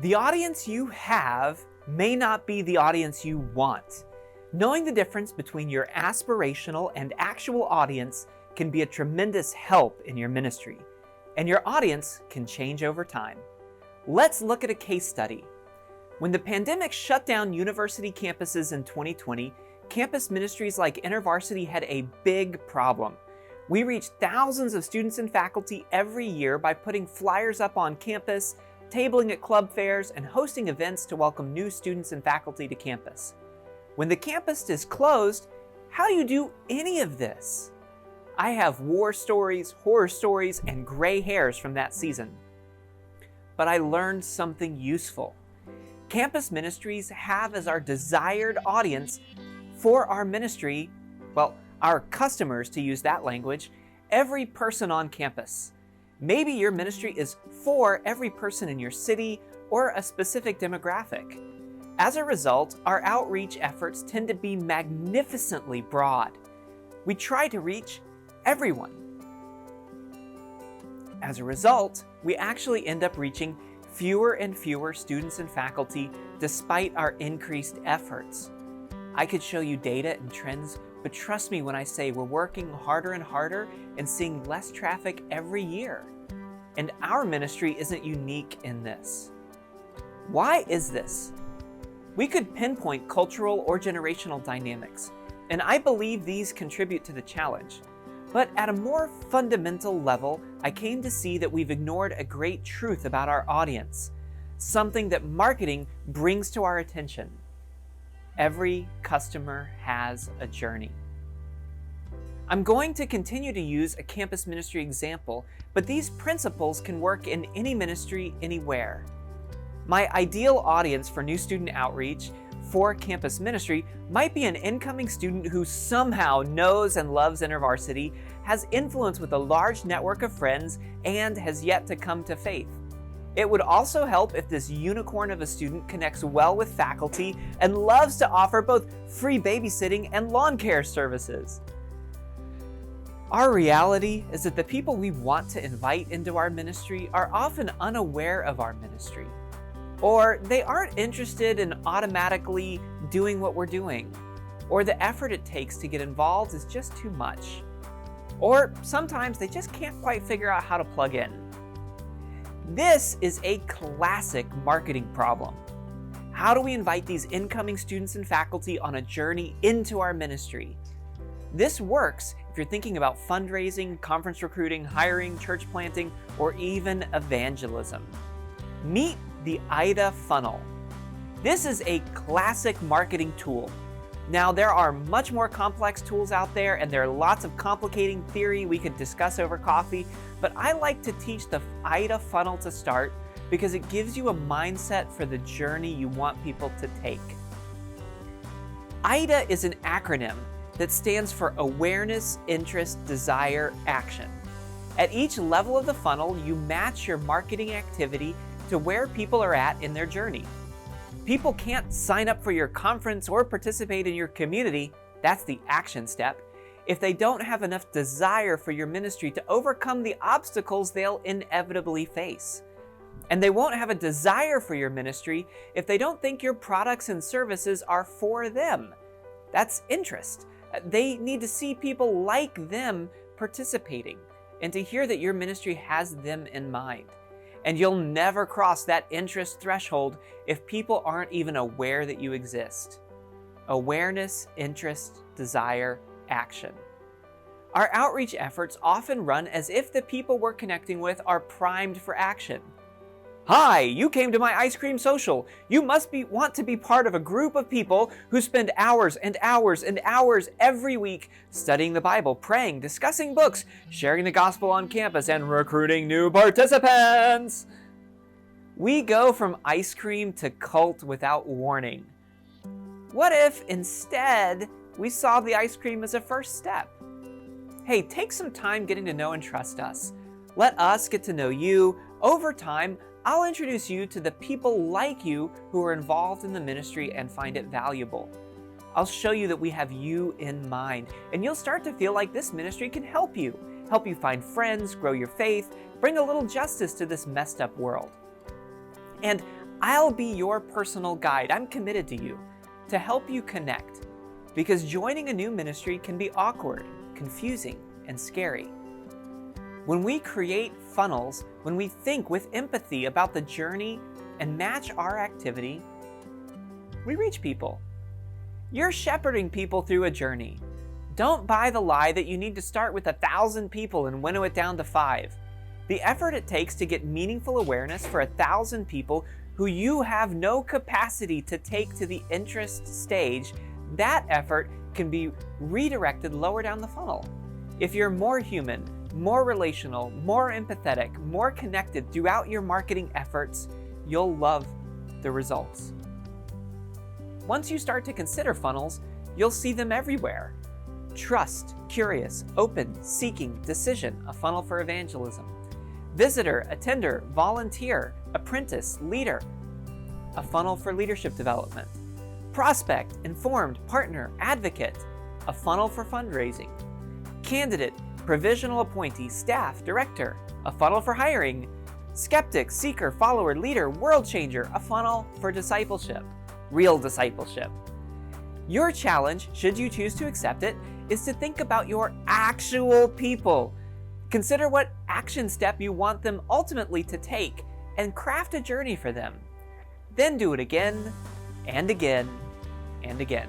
The audience you have may not be the audience you want. Knowing the difference between your aspirational and actual audience can be a tremendous help in your ministry, and your audience can change over time. Let's look at a case study. When the pandemic shut down university campuses in 2020, campus ministries like InterVarsity had a big problem. We reached thousands of students and faculty every year by putting flyers up on campus, tabling at club fairs, and hosting events to welcome new students and faculty to campus. When the campus is closed, how do you do any of this? I have war stories, horror stories, and gray hairs from that season. But I learned something useful. Campus ministries have as our desired audience for our ministry, our customers, to use that language, every person on campus. Maybe your ministry is for every person in your city or a specific demographic. As a result, our outreach efforts tend to be magnificently broad. We try to reach everyone. As a result, we actually end up reaching fewer and fewer students and faculty despite our increased efforts. I could show you data and trends, but trust me when I say we're working harder and harder and seeing less traffic every year. And our ministry isn't unique in this. Why is this? We could pinpoint cultural or generational dynamics, and I believe these contribute to the challenge. But at a more fundamental level, I came to see that we've ignored a great truth about our audience, something that marketing brings to our attention. Every customer has a journey. I'm going to continue to use a campus ministry example, but these principles can work in any ministry, anywhere. My ideal audience for new student outreach for campus ministry might be an incoming student who somehow knows and loves InterVarsity, has influence with a large network of friends, and has yet to come to faith. It would also help if this unicorn of a student connects well with faculty and loves to offer both free babysitting and lawn care services. Our reality is that the people we want to invite into our ministry are often unaware of our ministry, or they aren't interested in automatically doing what we're doing, or the effort it takes to get involved is just too much, or sometimes they just can't quite figure out how to plug in. This is a classic marketing problem. How do we invite these incoming students and faculty on a journey into our ministry? This works if you're thinking about fundraising, conference recruiting, hiring, church planting, or even evangelism. Meet the AIDA Funnel. This is a classic marketing tool. Now, there are much more complex tools out there, and there are lots of complicating theory we could discuss over coffee, but I like to teach the AIDA Funnel to start because it gives you a mindset for the journey you want people to take. AIDA is an acronym that stands for Awareness, Interest, Desire, Action. At each level of the funnel, you match your marketing activity to where people are at in their journey. People can't sign up for your conference or participate in your community, that's the action step, if they don't have enough desire for your ministry to overcome the obstacles they'll inevitably face. And they won't have a desire for your ministry if they don't think your products and services are for them. That's interest. They need to see people like them participating and to hear that your ministry has them in mind. And you'll never cross that interest threshold if people aren't even aware that you exist. Awareness, interest, desire, action. Our outreach efforts often run as if the people we're connecting with are primed for action. Hi, you came to my ice cream social. You must want to be part of a group of people who spend hours and hours and hours every week studying the Bible, praying, discussing books, sharing the gospel on campus, and recruiting new participants. We go from ice cream to cult without warning. What if instead we saw the ice cream as a first step? Hey, take some time getting to know and trust us. Let us get to know you. Over time, I'll introduce you to the people like you who are involved in the ministry and find it valuable. I'll show you that we have you in mind, and you'll start to feel like this ministry can help you find friends, grow your faith, bring a little justice to this messed up world. And I'll be your personal guide. I'm committed to you to help you connect, because joining a new ministry can be awkward, confusing, and scary. When we create funnels, when we think with empathy about the journey and match our activity, we reach people. You're shepherding people through a journey. Don't buy the lie that you need to start with 1,000 people and winnow it down to 5. The effort it takes to get meaningful awareness for 1,000 people who you have no capacity to take to the interest stage, that effort can be redirected lower down the funnel. If you're more human, more relational, more empathetic, more connected throughout your marketing efforts, you'll love the results. Once you start to consider funnels, you'll see them everywhere. Trust, curious, open, seeking, decision, a funnel for evangelism. Visitor, attender, volunteer, apprentice, leader, a funnel for leadership development. Prospect, informed, partner, advocate, a funnel for fundraising. Candidate, provisional appointee, staff, director, a funnel for hiring. Skeptic, seeker, follower, leader, world changer, a funnel for discipleship, real discipleship. Your challenge, should you choose to accept it, is to think about your actual people. Consider what action step you want them ultimately to take and craft a journey for them. Then do it again and again and again.